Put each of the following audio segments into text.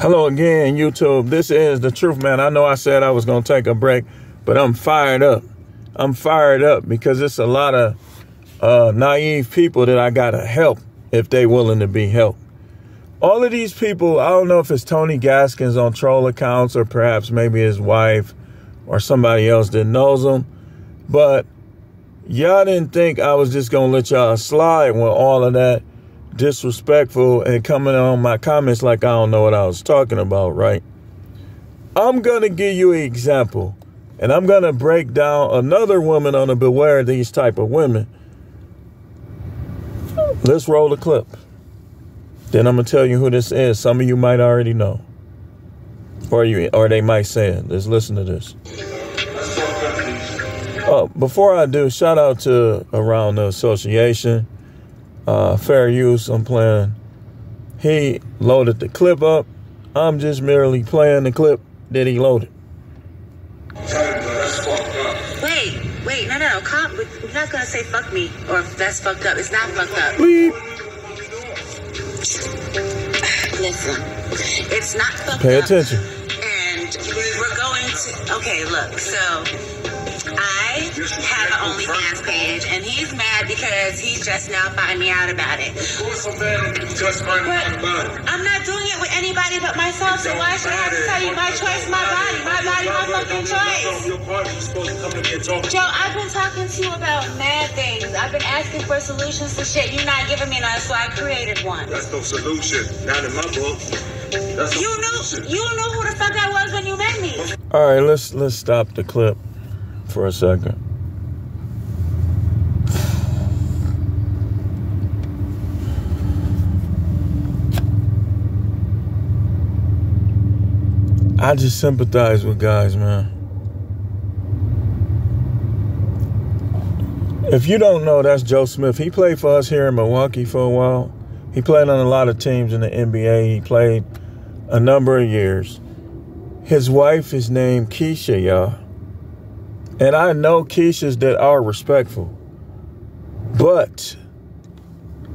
Hello again, YouTube. This is The Truth, man. I know I said I was going to take a break, but I'm fired up. I'm fired up because it's a lot of naive people that I got to help if they willing to be helped. All of these people, I don't know if it's Tony Gaskins on troll accounts or perhaps maybe his wife or somebody else that knows him, but y'all didn't think I was just going to let y'all slide with all of that disrespectful and coming on my comments like I don't know what I was talking about, right? I'm going to give you an example, and I'm going to break down another woman on the beware of these type of women. Let's roll the clip. Then I'm going to tell you who this is. Some of you might already know. Or they might say it. Let's listen to this. Before I do, shout out to Around the Association. Fair use, I'm playing. He loaded the clip up. I'm just merely playing the clip that he loaded. Wait, no, we're not gonna say fuck me or that's fucked up. It's not fucked up. Bleep. Listen, it's not fucked up. Pay attention. And we're going to, okay, look, so I have an OnlyFans page, and he's mad because he's just now finding me out about it. But I'm not doing it with anybody but myself, so why should I have to tell you my choice, my body, my fucking choice? Joe, I've been talking to you about mad things. I've been asking for solutions to shit. You're not giving me none, so I created one. That's no solution. Not in my book. You knew who the fuck I was when you met me. All right, let's stop the clip for a second. I just sympathize with guys, man. If you don't know, that's Joe Smith. He played for us here in Milwaukee for a while. He played on a lot of teams in the NBA. He played a number of years. His wife is named Keisha, y'all. And I know Keishas that are respectful. But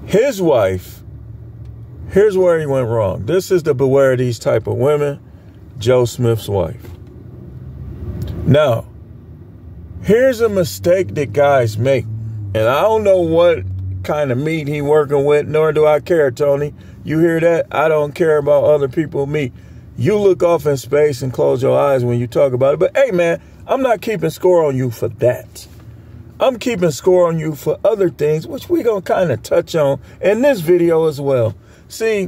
his wife, here's where he went wrong. This is the beware of these type of women. Joe Smith's wife. Now, here's a mistake that guys make. And I don't know what kind of meat he working with, nor do I care, Tony. You hear that? I don't care about other people's meat. You look off in space and close your eyes when you talk about it. But hey, man, I'm not keeping score on you for that. I'm keeping score on you for other things, which we're going to kind of touch on in this video as well. See,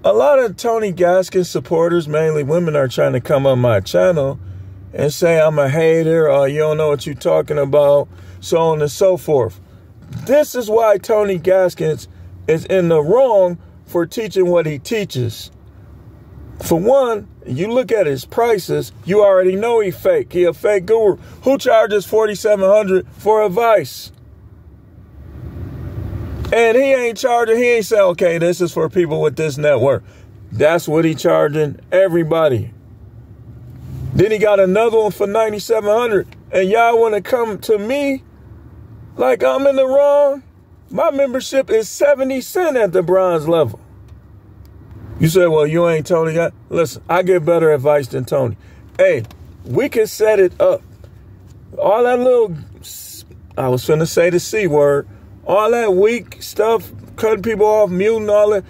a lot of Tony Gaskins supporters, mainly women, are trying to come on my channel and say I'm a hater or you don't know what you're talking about, so on and so forth. This is why Tony Gaskins is in the wrong for teaching what he teaches. For one, you look at his prices, you already know he's fake. He a fake guru. Who charges $4,700 for advice? And he ain't charging, he ain't saying, okay, this is for people with this network. That's what he charging everybody. Then he got another one for $9,700. And y'all want to come to me like I'm in the wrong? My membership is 70 cents at the bronze level. You say, well, you ain't Tony. Listen, I give better advice than Tony. Hey, we can set it up. All that little, I was finna say the C word, all that weak stuff, cutting people off, muting, all that.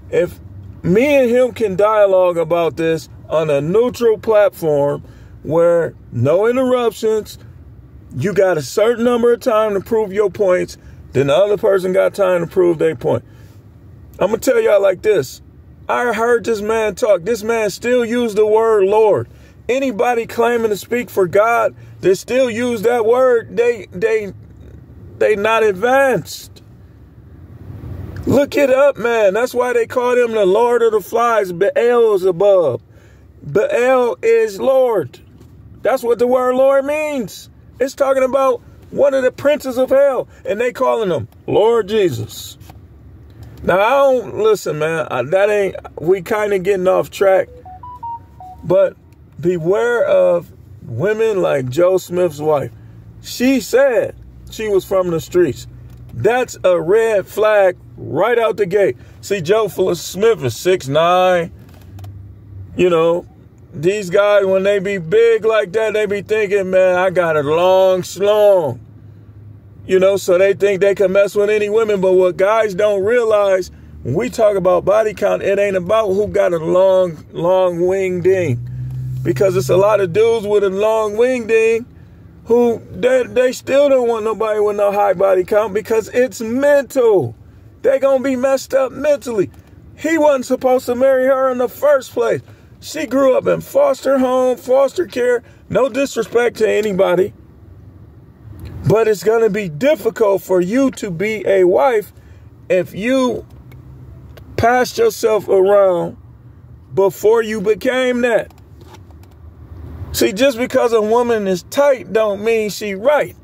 If me and him can dialogue about this on a neutral platform where no interruptions, you got a certain number of time to prove your points, then the other person got time to prove their point. I'm going to tell y'all like this. I heard this man talk. This man still used the word Lord. Anybody claiming to speak for God, they still use that word. They not advanced. Look it up, man. That's why they call him the Lord of the Flies. Baal is above. Baal is Lord. That's what the word Lord means. It's talking about one of the princes of hell. And they calling him Lord Jesus. Now, I don't, listen, man, we kind of getting off track. But beware of women like Joe Smith's wife. She said she was from the streets. That's a red flag right out the gate. See, Joe Smith is 6'9", You know, these guys, when they be big like that, they be thinking, man, I got a long slong. You know, so they think they can mess with any women. But what guys don't realize, when we talk about body count, it ain't about who got a long wing ding. Because it's a lot of dudes with a long wing ding who they still don't want nobody with no high body count because it's mental. They gonna be messed up mentally. He wasn't supposed to marry her in the first place. She grew up in foster home, foster care. No disrespect to anybody. But it's going to be difficult for you to be a wife if you passed yourself around before you became that. See, just because a woman is tight don't mean she right.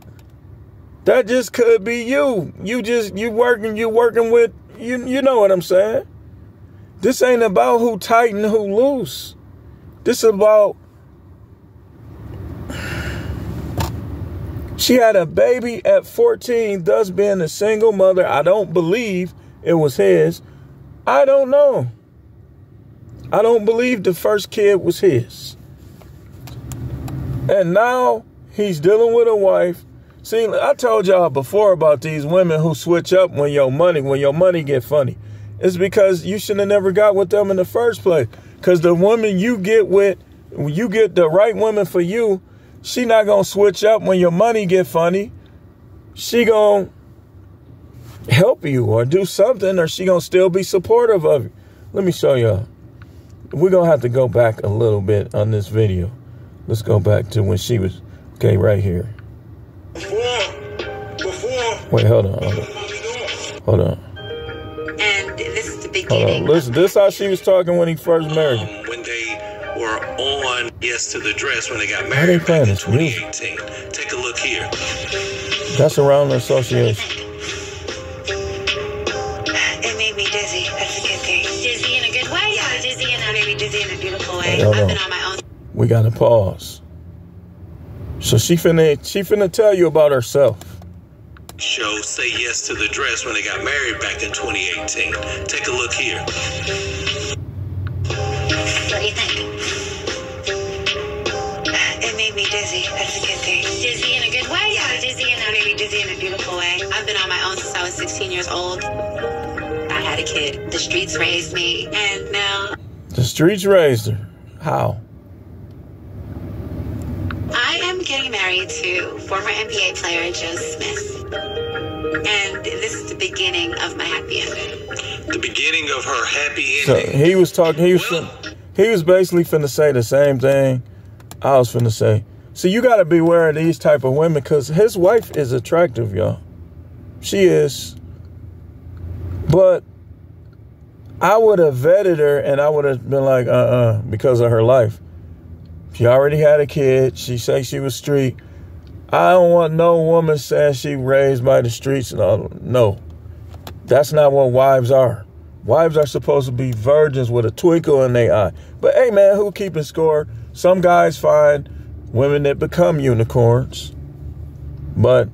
That just could be you. You working with, you know what I'm saying? This ain't about who tight and who loose. This is about, she had a baby at 14, thus being a single mother. I don't believe it was his. I don't know. I don't believe the first kid was his. And now he's dealing with a wife. See, I told y'all before about these women who switch up when your money get funny. It's because you should have never got with them in the first place. Because the woman you get with, when you get the right woman for you, she not going to switch up when your money get funny. She going to help you or do something, or she going to still be supportive of you. Let me show y'all. We're going to have to go back a little bit on this video. Let's go back to when she was, okay, right here. Wait, hold on. And this is the beginning. Listen, this is how she was talking when he first married her. When they were on Yes to the Dress, when they got Why they married playing back in this music? 2018. Take a look here. That's around the association. It made me dizzy. That's a good thing. Dizzy in a good way? Yeah, dizzy and maybe dizzy in a beautiful way. Hold I've on. been on my own. We got to pause. So she finna tell you about herself. Show Say Yes to the Dress when they got married back in 2018. Take a look here. What do you think? It made me dizzy. That's a good thing. Dizzy in a good way? Yeah, dizzy and maybe dizzy in a beautiful way. I've been on my own since I was 16 years old. I had a kid. The streets raised me, and now The streets raised her. How? I am getting married to former NBA player Joe Smith. And this is the beginning of my happy ending. The beginning of her happy So ending. he was basically finna say the same thing I was finna say. See, you gotta beware of these type of women because his wife is attractive, y'all. She is. But I would have vetted her and I would have been like, because of her life. She already had a kid. She say she was street. I don't want no woman saying she raised by the streets. No, that's not what wives are. Wives are supposed to be virgins with a twinkle in their eye. But hey, man, who keeping score? Some guys find women that become unicorns. But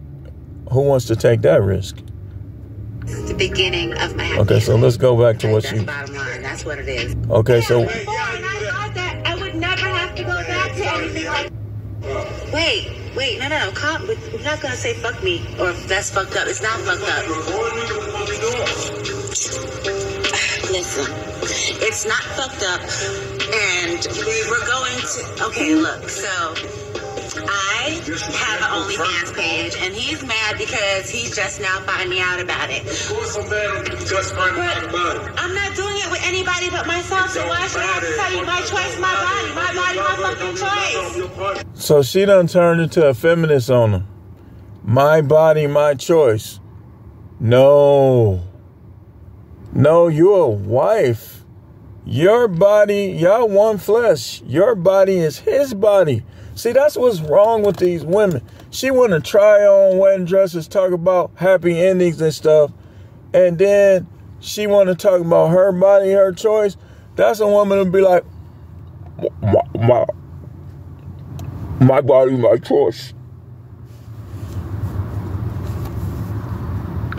who wants to take that risk? This is the beginning of my happy Okay, so ending. let's go back to what That's she... the bottom line. That's what it is. Okay, so... Before, and I thought that I would never have to go back to anything like... Wait, no. We're not going to say fuck me, or that's fucked up. It's not fucked up. Listen, it's not fucked up, and we're going to... Okay, look, so... I have an OnlyFans page, and he's mad because he's just now finding out about it. Of course I'm mad at you just finding out about it. I'm not doing it with anybody but myself, so why should I have to tell you my choice, my body, my fucking choice? So she done turned into a feminist on him. My body, my choice. No, you're a wife. Your body, y'all one flesh. Your body is his body. See, that's what's wrong with these women. She want to try on wedding dresses, talk about happy endings and stuff. And then she want to talk about her body, her choice. That's a woman who'd be like, my body, my choice.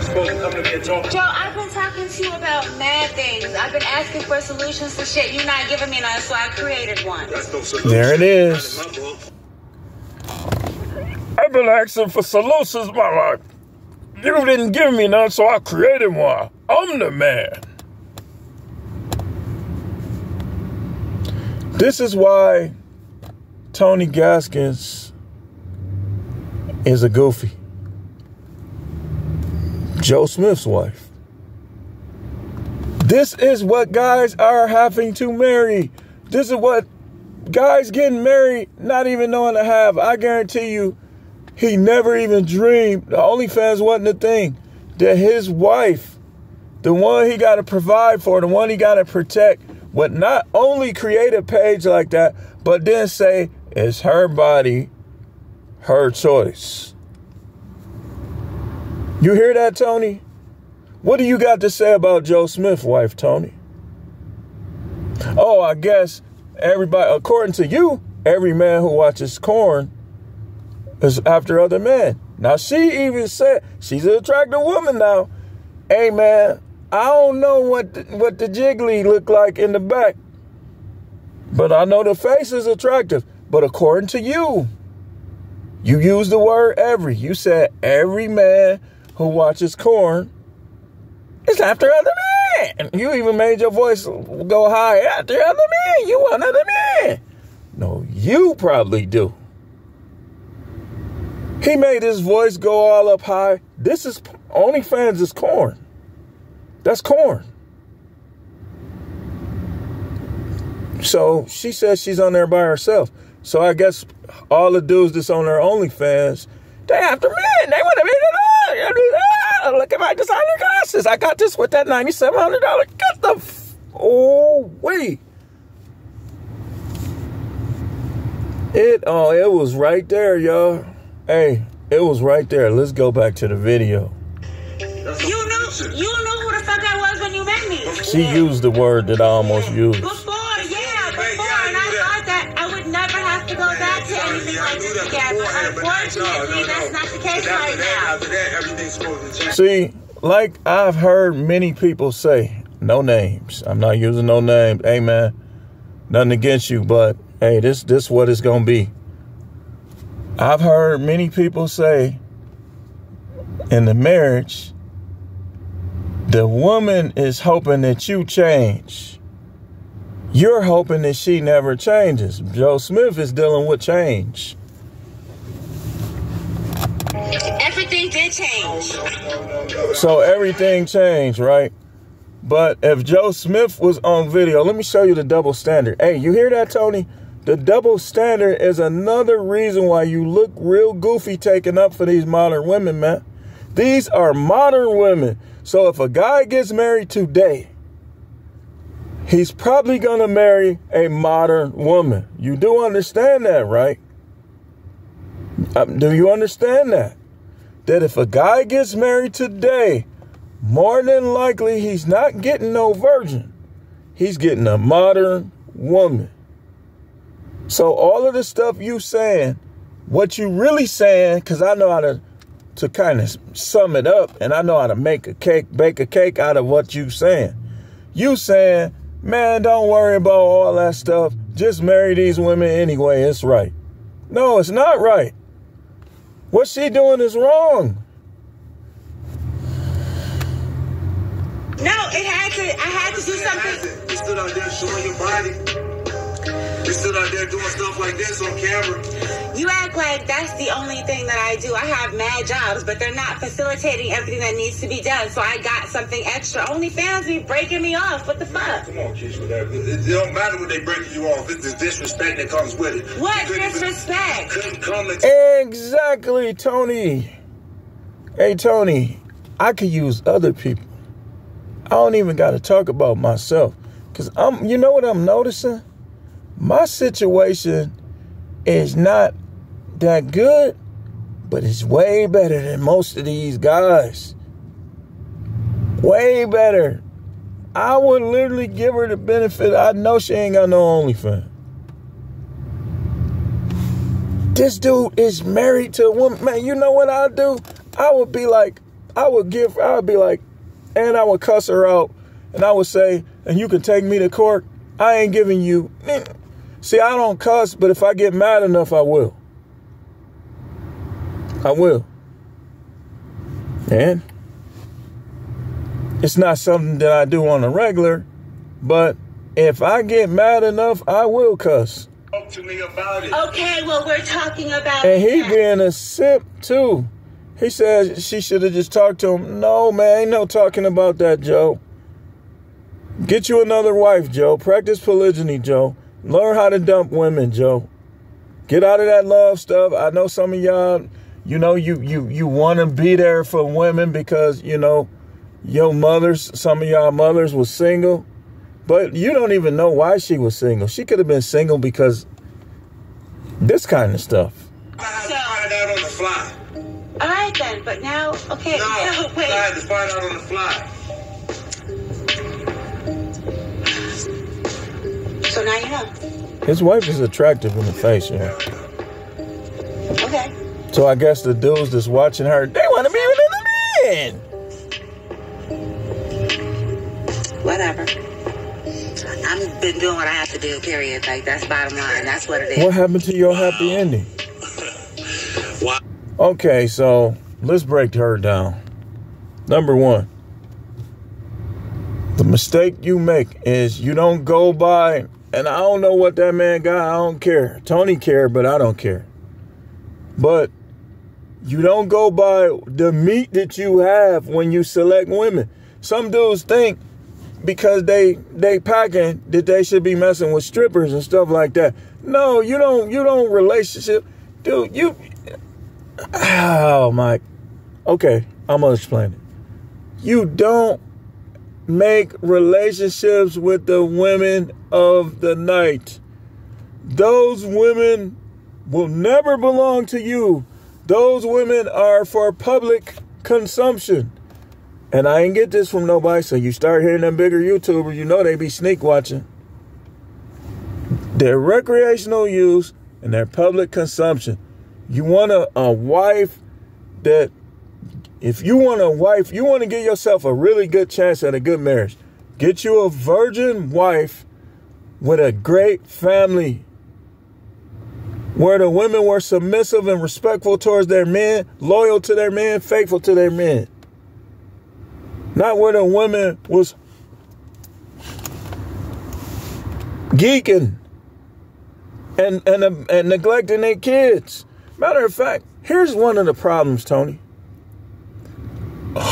Supposed to come to me and talk. Joe, I've been talking to you about mad things. I've been asking for solutions to shit. You're not giving me none, so I created one. That's no solution. There it is. Not in my book. I've been asking for solutions my life. You didn't give me none, so I created one. I'm the man. This is why Tony Gaskins is a goofy. Joe Smith's wife. This is what guys are having to marry. This is what guys getting married, not even knowing to have. I guarantee you, he never even dreamed. The OnlyFans wasn't the thing. That his wife, the one he got to provide for, the one he got to protect, would not only create a page like that, but then say, it's her body, her choice. You hear that, Tony? What do you got to say about Joe Smith's wife, Tony? Oh, I guess everybody, according to you, every man who watches porn is after other men. Now, she even said, she's an attractive woman now. Hey, man, I don't know what the jiggly look like in the back, but I know the face is attractive. But according to you, you used the word every. You said every man who watches porn is after other men. You even made your voice go high. After other men. You want other men. No, you probably do. He made his voice go all up high. This is OnlyFans is corn. That's corn. So she says she's on there by herself. So I guess all the dudes that's on their OnlyFans, they after men. They want to be look at my designer glasses. I got this with that $9,700. Get the wait. It was right there, y'all. Hey, it was right there. Let's go back to the video. You knew who the fuck I was when you met me. She used the word that I almost used. Before, and I thought that I would never have to go back to anything like this again. But unfortunately, that's not the case right now. After that, everything's supposed to change. See, like I've heard many people say, no names. I'm not using no names. Hey, man, nothing against you, but hey, this what it's gonna be. I've heard many people say in the marriage, the woman is hoping that you change. You're hoping that she never changes. Joe Smith is dealing with change. Everything did change. So everything changed, right? But if Joe Smith was on video, let me show you the double standard. Hey, you hear that, Tony? The double standard is another reason why you look real goofy taking up for these modern women, man. These are modern women. So if a guy gets married today, he's probably going to marry a modern woman. You do understand that, right? Do you understand that? That if a guy gets married today, more than likely he's not getting no virgin. He's getting a modern woman. So all of the stuff you saying, what you really saying, because I know how to kind of sum it up, and I know how to bake a cake out of what you saying. You saying, man, don't worry about all that stuff. Just marry these women anyway. It's right. No, it's not right. What she doing is wrong. No, I had to do something. You stood out there showing your body. You stood out there doing stuff like this on camera. You act like that's the only thing that I do. I have mad jobs, but they're not facilitating everything that needs to be done. So I got something extra. OnlyFans be breaking me off. What the fuck? Come on, Keisha. It don't matter when they breaking you off. It's the disrespect that comes with it. What disrespect? Couldn't come and Exactly, Tony. Hey, Tony, I could use other people. I don't even got to talk about myself. Because you know what I'm noticing? My situation is not that good, but it's way better than most of these guys. Way better. I would literally give her the benefit. I know she ain't got no OnlyFans. This dude is married to a woman. Man, you know what I'd do? I would be like, I would be like, and I would cuss her out, and I would say, and you can take me to court. I ain't giving you. See, I don't cuss, but if I get mad enough, I will. I will. And it's not something that I do on a regular, but if I get mad enough, I will cuss. Talk to me about it. Okay, well, we're talking about And he that. being a simp, too. He says she should have just talked to him. No, man, ain't no talking about that, Joe. Get you another wife, Joe. Practice polygyny, Joe. Learn how to dump women, Joe. Get out of that love stuff. I know some of y'all, you know, you want to be there for women because, you know, your mothers, some of y'all mothers was single. But you don't even know why she was single. She could have been single because this kind of stuff. I had to find out on the fly. All right, then, but now, okay, No, so wait. I had to find out on the fly. So now you know. His wife is attractive in the face, yeah. Okay. So I guess the dudes that's watching her, they want to be with another man. Whatever. I've been doing what I have to do, period. Like, that's bottom line. That's what it is. What happened to your happy ending? Why? Okay, so let's break her down. Number one, the mistake you make is you don't go by, and I don't know what that man got, I don't care. Tony cared, but I don't care. But you don't go by the meat that you have when you select women. Some dudes think because they packing that they should be messing with strippers and stuff like that. No, you don't relationship. Dude, oh my, okay, I'm gonna explain it. You don't make relationships with the women of the night. Those women will never belong to you. Those women are for public consumption. And I ain't get this from nobody, so you start hearing them bigger YouTubers, you know they be sneak watching. They're recreational use and they're public consumption. You want a wife that, if you want a wife, you want to give yourself a really good chance at a good marriage. Get you a virgin wife with a great family, where the women were submissive and respectful towards their men, loyal to their men, faithful to their men. Not where the women was geeking and neglecting their kids. Matter of fact, here's one of the problems, Tony.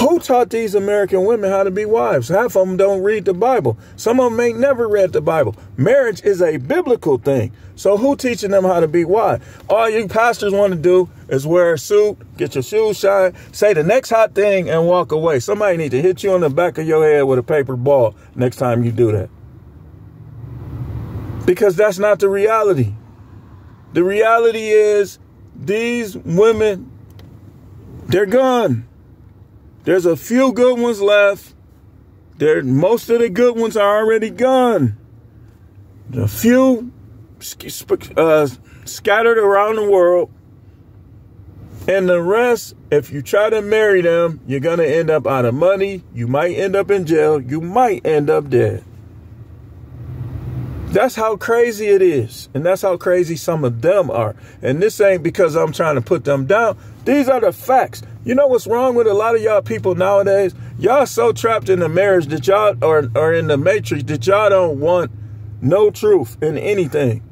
Who taught these American women how to be wives? Half of them don't read the Bible. Some of them ain't never read the Bible. Marriage is a biblical thing. So who teaching them how to be wives? All you pastors want to do is wear a suit, get your shoes shined, say the next hot thing, and walk away. Somebody need to hit you on the back of your head with a paper ball next time you do that. Because that's not the reality. The reality is these women, they're gone. There's a few good ones left. Most of the good ones are already gone. A few scattered around the world. And the rest, if you try to marry them, you're going to end up out of money. You might end up in jail. You might end up dead. That's how crazy it is. And that's how crazy some of them are. And this ain't because I'm trying to put them down. These are the facts. You know what's wrong with a lot of y'all people nowadays? Y'all so trapped in the marriage that y'all are in the matrix that y'all don't want no truth in anything.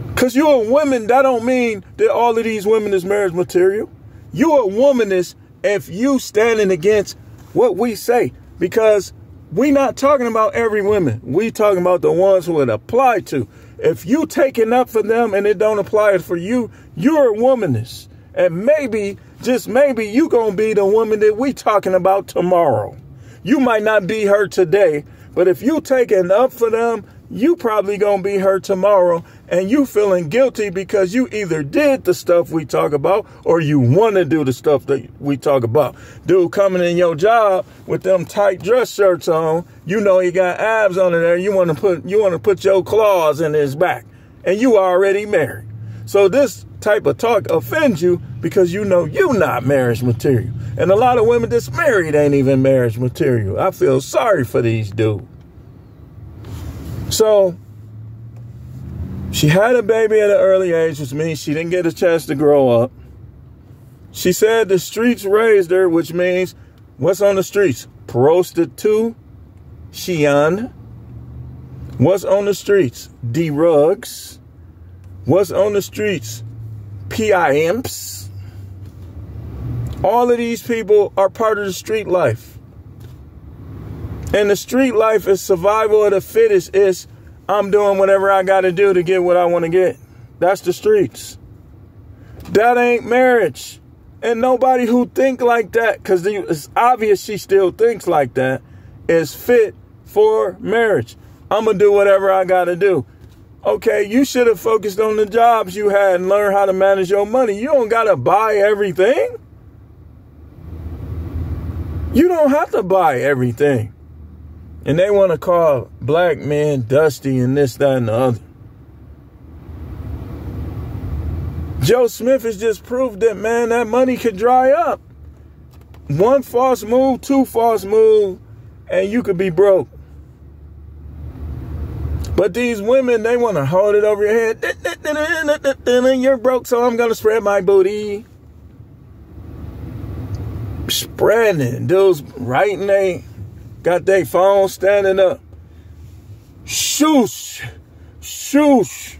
Because you a woman, that don't mean that all of these women is marriage material. You a womanist if you standing against what we say. Because we not talking about every woman. We talking about the ones who it apply to. If you taking up for them and it don't apply for you, you're a womanist. And maybe, just maybe, you gonna be the woman that we talking about tomorrow. You might not be her today, but if you taking up for them, you probably gonna be her tomorrow. And you feeling guilty because you either did the stuff we talk about or you want to do the stuff that we talk about. Dude coming in your job with them tight dress shirts on, you know he got abs under there. You want to put your claws in his back, and you already married. So this type of talk offends you because you know you're not marriage material. And a lot of women that's married ain't even marriage material. I feel sorry for these dudes. So she had a baby at an early age, which means she didn't get a chance to grow up. She said the streets raised her, which means what's on the streets? Prostitution. What's on the streets? D-rugs. What's on the streets? PIMps. All of these people are part of the street life. And the street life is survival of the fittest. Is I'm doing whatever I got to do to get what I want to get. That's the streets. That ain't marriage. And nobody who think like that, because it's obvious she still thinks like that, is fit for marriage. I'm going to do whatever I got to do. Okay, you should have focused on the jobs you had and learned how to manage your money. You don't got to buy everything. You don't have to buy everything. And they want to call black men dusty and this, that, and the other. Joe Smith has just proved that, man, that money could dry up. One false move, two false moves, and you could be broke. But these women, they want to hold it over your head. You're broke, so I'm going to spread my booty. Spreading. Dudes writing, they got their phone standing up. Shoosh. Shoosh.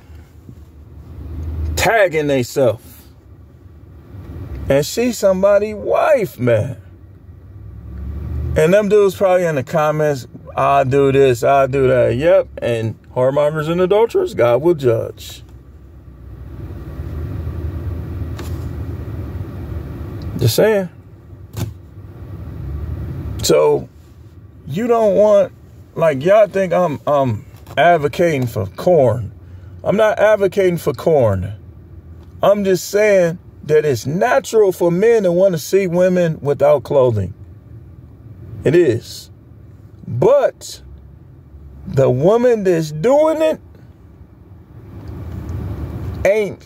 Tagging theyself. And she's somebody's wife, man. And them dudes probably in the comments, I'll do this, I'll do that. Yep. And whoremongers and adulterers, God will judge. Just saying. So you don't want, like, y'all think I'm advocating for corn. I'm not advocating for corn. I'm just saying that it's natural for men to want to see women without clothing. It is. But the woman that's doing it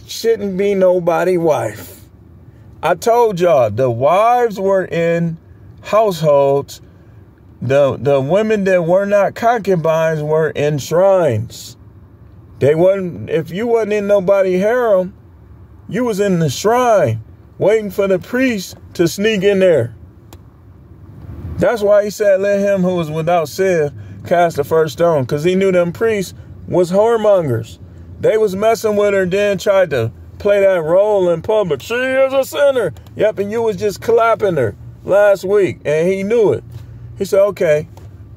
shouldn't be nobody's wife. I told y'all the wives were in households. The women that were not concubines were in shrines. They wasn't, if you wasn't in nobody's harem, you was in the shrine waiting for the priest to sneak in there. That's why he said, let him who was without sin cast the first stone, because he knew them priests was whoremongers. They was messing with her, then tried to play that role in public. She is a sinner. Yep, and you was just clapping her last week, and he knew it. He said, okay,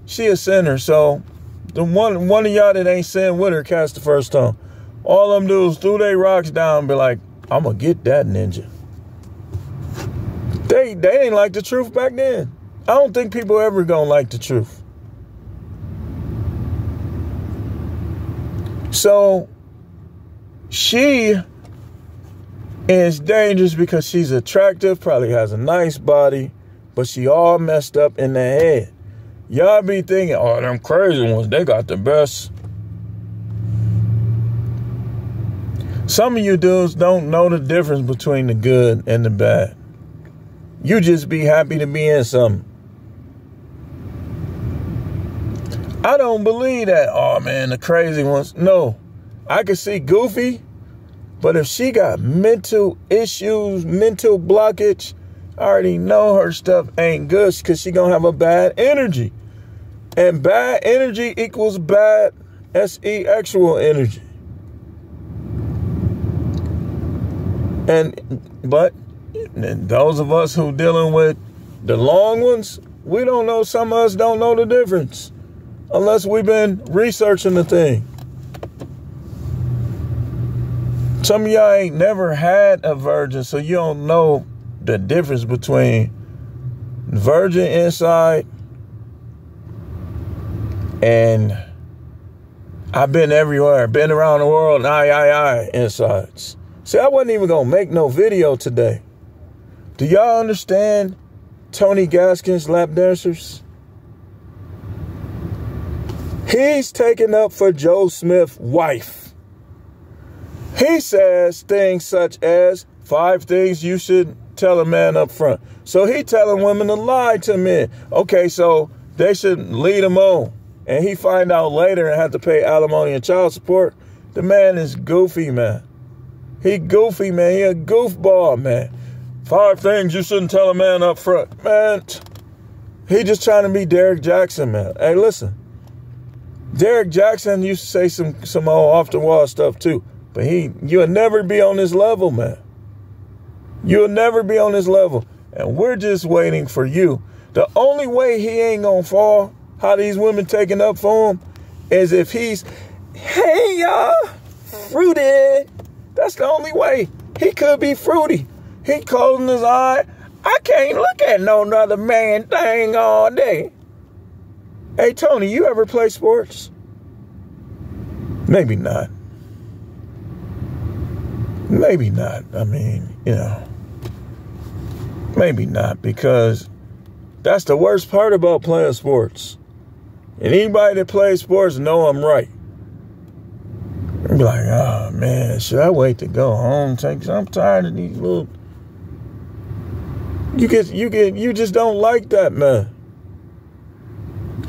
she a sinner, so the one of y'all that ain't sin with her cast the first stone. All them dudes threw their rocks down and be like, I'm going to get that ninja. They didn't like the truth back then. I don't think people ever going to like the truth. So she is dangerous because she's attractive, probably has a nice body, but she all messed up in the head. Y'all be thinking, oh, them crazy ones, they got the best. Some of you dudes don't know the difference between the good and the bad. You just be happy to be in something. I don't believe that, oh man, the crazy ones. No, I can see Goofy, but if she got mental issues, mental blockage, I already know her stuff ain't good because she gonna have a bad energy. And bad energy equals bad sexual energy. But those of us who dealing with the long ones, we don't know. Some of us don't know the difference unless we've been researching the thing. Some of y'all ain't never had a virgin, so you don't know the difference between virgin inside and I've been everywhere, been around the world, and insides. See, I wasn't even going to make no video today. Do y'all understand Tony Gaskins lap dancers? He's taken up for Joe Smith's wife. He says things such as 5 things you should tell a man up front. So he telling women to lie to men. Okay, so they should lead him on. And he find out later and have to pay alimony and child support. The man is goofy, man. He goofy, man. He a goofball, man. 5 things you shouldn't tell a man up front. Man, he just trying to be Derek Jackson, man. Hey, listen. Derek Jackson used to say some old off-the-wall stuff, too. But you'll never be on this level, man. You'll never be on this level. And we're just waiting for you. The only way he ain't gonna fall, how these women taking up for him, is if he's, hey, y'all, fruity. That's the only way. He could be fruity. He closing his eye. I can't look at no other man thing all day. Hey, Tony, you ever play sports? Maybe not. Maybe not. I mean, maybe not, because that's the worst part about playing sports. And anybody that plays sports know I'm right. I'm like, oh man, should I wait to go home? I'm tired of these little. You just don't like that, man.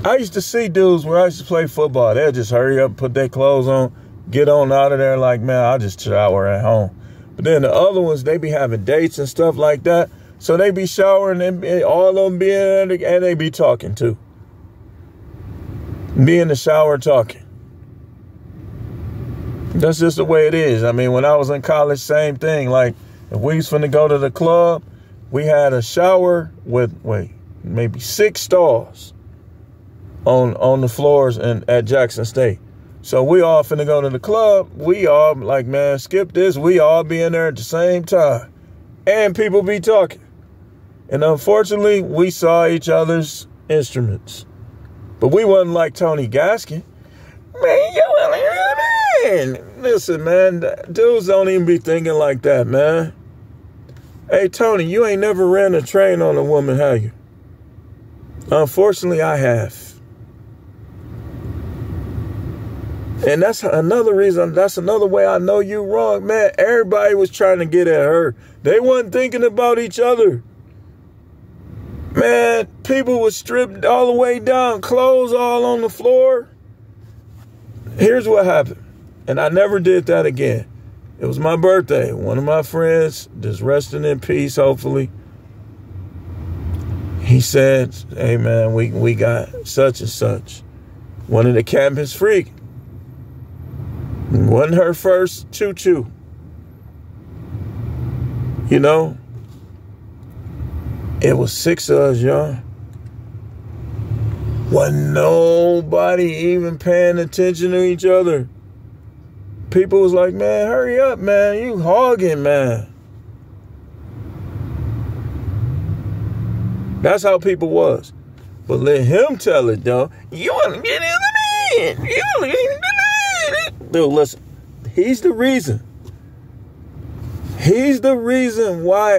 I used to see dudes when I used to play football. They'd just hurry up, put their clothes on, get on out of there like, man, I'll just shower at home. But then the other ones, they be having dates and stuff like that. So they be showering and all of them be in there, and they be talking too. Be in the shower talking. That's just the way it is. I mean, when I was in college, same thing. Like, if we was finna go to the club, we had a shower with, maybe 6 stalls on the floors at Jackson State. So we all finna go to the club. We all like, man, skip this. We all be in there at the same time. And people be talking. And unfortunately, we saw each other's instruments. But we wasn't like Tony Gaskin. Man, listen, man, dudes don't even be thinking like that, man. Hey, Tony, you ain't never ran a train on a woman, have you? Unfortunately, I have. And that's another reason, that's another way I know you wrong, man. Everybody was trying to get at her. They wasn't thinking about each other. Man, people was stripped all the way down, clothes all on the floor. Here's what happened. And I never did that again. It was my birthday. One of my friends, just resting in peace, hopefully. He said, hey, man, we got such and such. One of the campus freak. Wasn't her first choo-choo. You know? It was 6 of us, y'all. Wasn't nobody even paying attention to each other. People was like, man, hurry up, man. You hogging, man. That's how people was. But let him tell it, though. You want to get in the man. You want to get in the man. Dude, listen. He's the reason. He's the reason why